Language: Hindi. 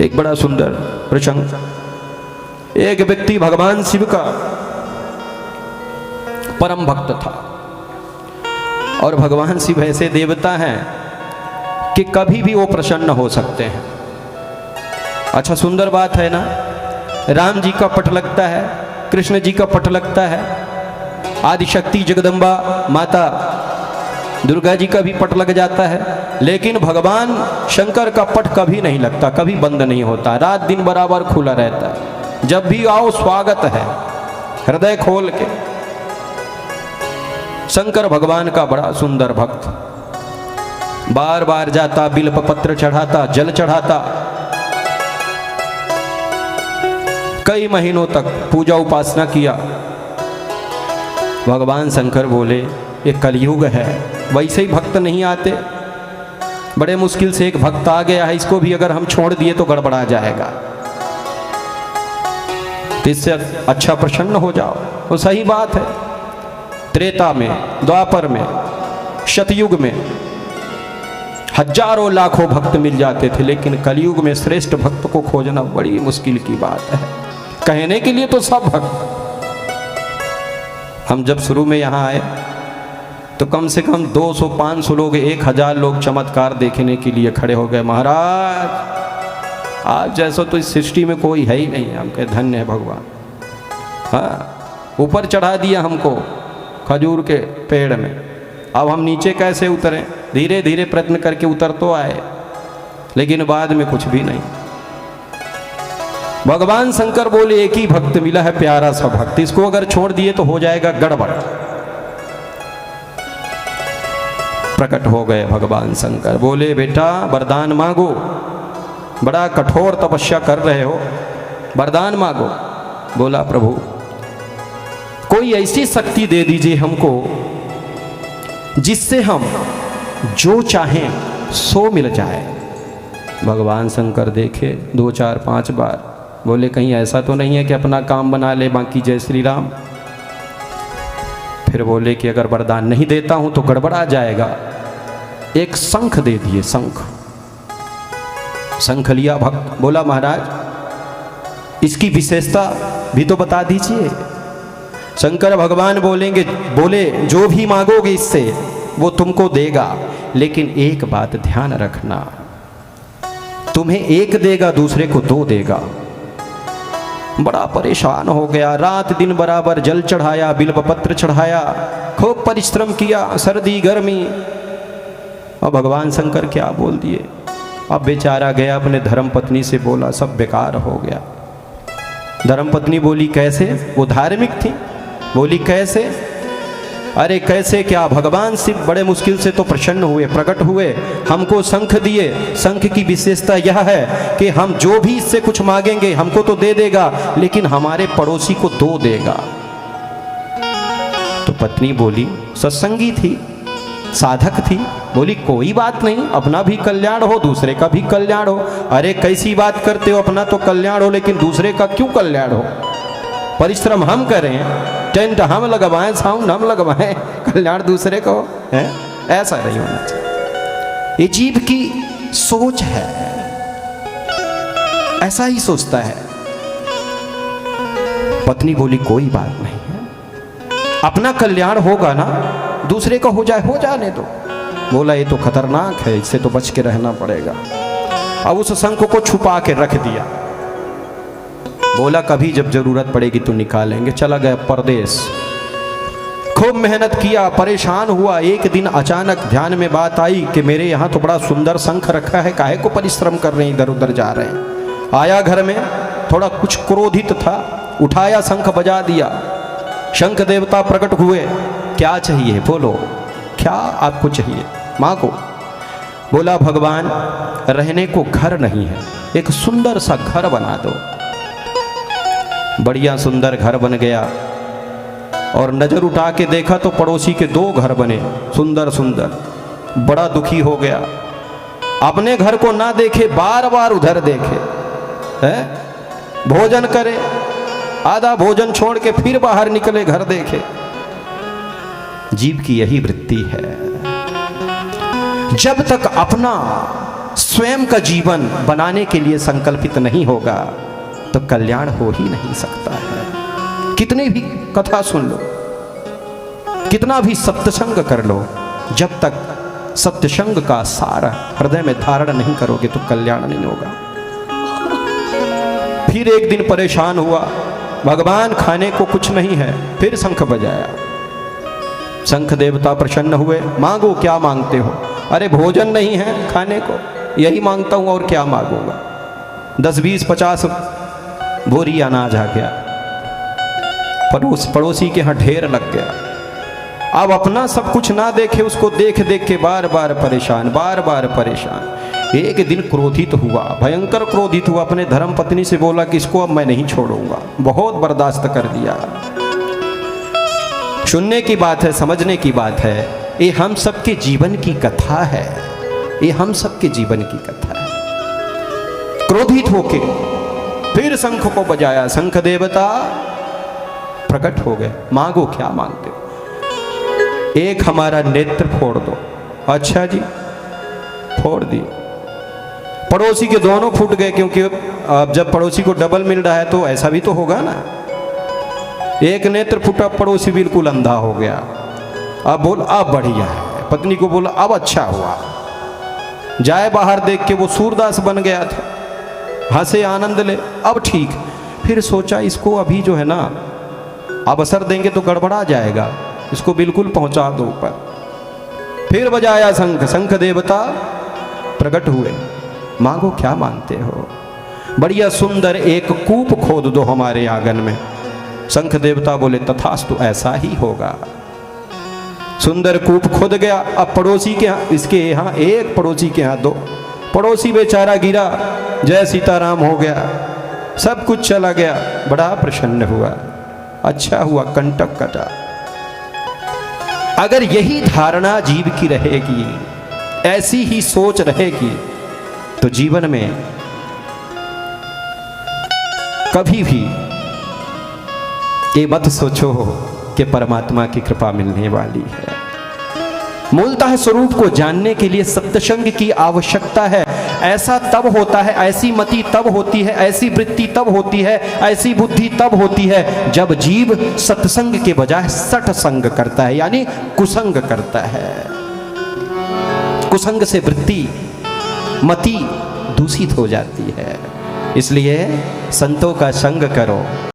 एक बड़ा सुंदर प्रसंग। एक व्यक्ति भगवान शिव का परम भक्त था और भगवान शिव ऐसे देवता हैं कि कभी भी वो प्रसन्न हो सकते हैं। अच्छा सुंदर बात है ना, राम जी का पट लगता है, कृष्ण जी का पट लगता है, आदिशक्ति जगदम्बा माता दुर्गा जी का भी पट लग जाता है, लेकिन भगवान शंकर का पट कभी नहीं लगता, कभी बंद नहीं होता, रात दिन बराबर खुला रहता है। जब भी आओ स्वागत है, हृदय खोल के। शंकर भगवान का बड़ा सुंदर भक्त, बार बार जाता, बिल्व पत्र चढ़ाता, जल चढ़ाता, कई महीनों तक पूजा उपासना किया। भगवान शंकर बोले ये कलयुग है, वैसे ही भक्त नहीं आते, बड़े मुश्किल से एक भक्त आ गया है, इसको भी अगर हम छोड़ दिए तो गड़बड़ा जाएगा, तो इससे अच्छा प्रसन्न हो जाओ। वो सही बात है। त्रेता में, द्वापर में, शतयुग में हजारों लाखों भक्त मिल जाते थे, लेकिन कलयुग में श्रेष्ठ भक्त को खोजना बड़ी मुश्किल की बात है। कहने के लिए तो सब भक्त। हम जब शुरू में यहाँ आए तो कम से कम 200-500 लोग, 1000 लोग चमत्कार देखने के लिए खड़े हो गए। महाराज आज जैसा तो इस सृष्टि में कोई है ही नहीं। हम कहे धन्य है भगवान। हाँ, ऊपर चढ़ा दिया हमको खजूर के पेड़ में, अब हम नीचे कैसे उतरें? धीरे धीरे प्रयत्न करके उतर तो आए, लेकिन बाद में कुछ भी नहीं। भगवान शंकर बोले एक ही भक्त मिला है, प्यारा सा भक्त, इसको अगर छोड़ दिए तो हो जाएगा गड़बड़। प्रकट हो गए भगवान शंकर, बोले बेटा वरदान मांगो, बड़ा कठोर तपस्या कर रहे हो, वरदान मांगो। बोला प्रभु कोई ऐसी शक्ति दे दीजिए हमको जिससे हम जो चाहें सो मिल जाए। भगवान शंकर देखे 2, 4, 5 बार, बोले कहीं ऐसा तो नहीं है कि अपना काम बना ले बाकी जय श्री राम। फिर बोले कि अगर वरदान नहीं देता हूं तो गड़बड़ा जाएगा, एक शंख दे दिए। शंख लिया भक्त, बोला महाराज इसकी विशेषता भी तो बता दीजिए। शंकर भगवान बोले जो भी मांगोगे इससे वो तुमको देगा, लेकिन एक बात ध्यान रखना, तुम्हें एक देगा दूसरे को 2 देगा। बड़ा परेशान हो गया, रात दिन बराबर जल चढ़ाया, बिल्व पत्र चढ़ाया, खूब परिश्रम किया, सर्दी गर्मी। और भगवान शंकर क्या बोल दिए। अब बेचारा गया अपने धर्मपत्नी से, बोला सब बेकार हो गया। धर्मपत्नी बोली कैसे? वो धार्मिक थी, बोली कैसे? अरे कैसे क्या, भगवान शिव बड़े मुश्किल से तो प्रसन्न हुए, प्रकट हुए, हमको शंख दिए। शंख की विशेषता यह है कि हम जो भी इससे कुछ मांगेंगे हमको तो दे देगा, लेकिन हमारे पड़ोसी को 2 देगा। तो पत्नी बोली, सत्संगी थी, साधक थी, बोली कोई बात नहीं, अपना भी कल्याण हो दूसरे का भी कल्याण हो। अरे कैसी बात करते हो, अपना तो कल्याण हो लेकिन दूसरे का क्यों कल्याण हो? परिश्रम हम करें, टेंट हम लगवाएं, साउंड हम लगवाएं, कल्याण दूसरे को है? ऐसा नहीं होना चाहिए। ये जीव की सोच है, ऐसा ही सोचता है। पत्नी बोली कोई बात नहीं है, अपना कल्याण होगा ना, दूसरे का हो जाने दो। बोला ये तो खतरनाक है, इससे तो बच के रहना पड़ेगा। अब उस शंख को छुपा के रख दिया। बोला कभी जब जरूरत पड़ेगी तो निकालेंगे। चला गया परदेश, खूब मेहनत किया, परेशान हुआ। एक दिन अचानक ध्यान में बात आई कि मेरे यहाँ तो बड़ा सुंदर शंख रखा है, काहे को परिश्रम कर रहे हैं, इधर उधर जा रहे हैं। आया घर में, थोड़ा कुछ क्रोधित था, उठाया शंख बजा दिया। शंख देवता प्रकट हुए, क्या चाहिए बोलो, क्या आपको चाहिए मांगो। बोला भगवान रहने को घर नहीं है, एक सुंदर सा घर बना दो। बढ़िया सुंदर घर बन गया, और नजर उठा के देखा तो पड़ोसी के 2 घर बने सुंदर सुंदर। बड़ा दुखी हो गया, अपने घर को ना देखे, बार बार उधर देखे, है भोजन करे, आधा भोजन छोड़ के फिर बाहर निकले, घर देखे। जीव की यही वृत्ति है, जब तक अपना स्वयं का जीवन बनाने के लिए संकल्पित नहीं होगा तो कल्याण हो ही नहीं सकता है। कितनी भी कथा सुन लो, कितना भी सत्संग कर लो, जब तक सत्संग का सार हृदय में धारण नहीं करोगे तो कल्याण नहीं होगा। फिर एक दिन परेशान हुआ, भगवान खाने को कुछ नहीं है, फिर शंख बजाया। शंख देवता प्रसन्न हुए, मांगो क्या मांगते हो? अरे भोजन नहीं है खाने को, यही मांगता हूं और क्या मांगूंगा। 10 20 50 बोरी अनाज आ गया, पड़ोसी के यहाँ ढेर लग गया। अब अपना सब कुछ ना देखे, उसको देख देख के बार बार परेशान। एक दिन क्रोधित हुआ, भयंकर क्रोधित हुआ, अपने धर्म पत्नी से बोला कि इसको अब मैं नहीं छोड़ूंगा, बहुत बर्दाश्त कर दिया। सुनने की बात है, समझने की बात है, ये हम सबके जीवन की कथा है, ये हम सबके जीवन की कथा है। क्रोधित होके फिर शंख को बजाया, शंख देवता प्रकट हो गए, मांगो क्या मांगते हो? एक हमारा नेत्र फोड़ दो। अच्छा जी, फोड़ दिए। पड़ोसी के दोनों फूट गए, क्योंकि अब जब पड़ोसी को डबल मिल रहा है तो ऐसा भी तो होगा ना। एक नेत्र फूटा, पड़ोसी बिल्कुल अंधा हो गया। अब बोल अब बढ़िया है, पत्नी को बोला अब अच्छा हुआ। जाए बाहर देख के वो सूरदास बन गया था, हंसे आनंद ले, अब ठीक। फिर सोचा इसको अभी जो है ना अवसर देंगे तो गड़बड़ा जाएगा, इसको बिल्कुल पहुंचा दो ऊपर। फिर बजाया शंख, शंख देवता प्रकट हुए, मांगो क्या मांगते हो? बढ़िया सुंदर एक कूप खोद दो हमारे आंगन में। शंख देवता बोले तथास्तु, ऐसा ही होगा। सुंदर कूप खोद गया। अब पड़ोसी के यहाँ, इसके यहाँ एक, पड़ोसी के यहाँ 2। पड़ोसी बेचारा गिरा, जय सीताराम हो गया, सब कुछ चला गया। बड़ा प्रसन्न हुआ, अच्छा हुआ कंटक कटा। अगर यही धारणा जीव की रहेगी, ऐसी ही सोच रहेगी, तो जीवन में कभी भी ये मत सोचो कि परमात्मा की कृपा मिलने वाली है। मूलतः स्वरूप को जानने के लिए सत्संग की आवश्यकता है। ऐसा तब होता है, ऐसी मति तब होती है, ऐसी वृत्ति तब होती है, ऐसी बुद्धि तब होती है जब जीव सत्संग के बजाय सत्संग करता है, यानी कुसंग करता है। कुसंग से वृत्ति, मति दूषित हो जाती है। इसलिए संतों का संग करो।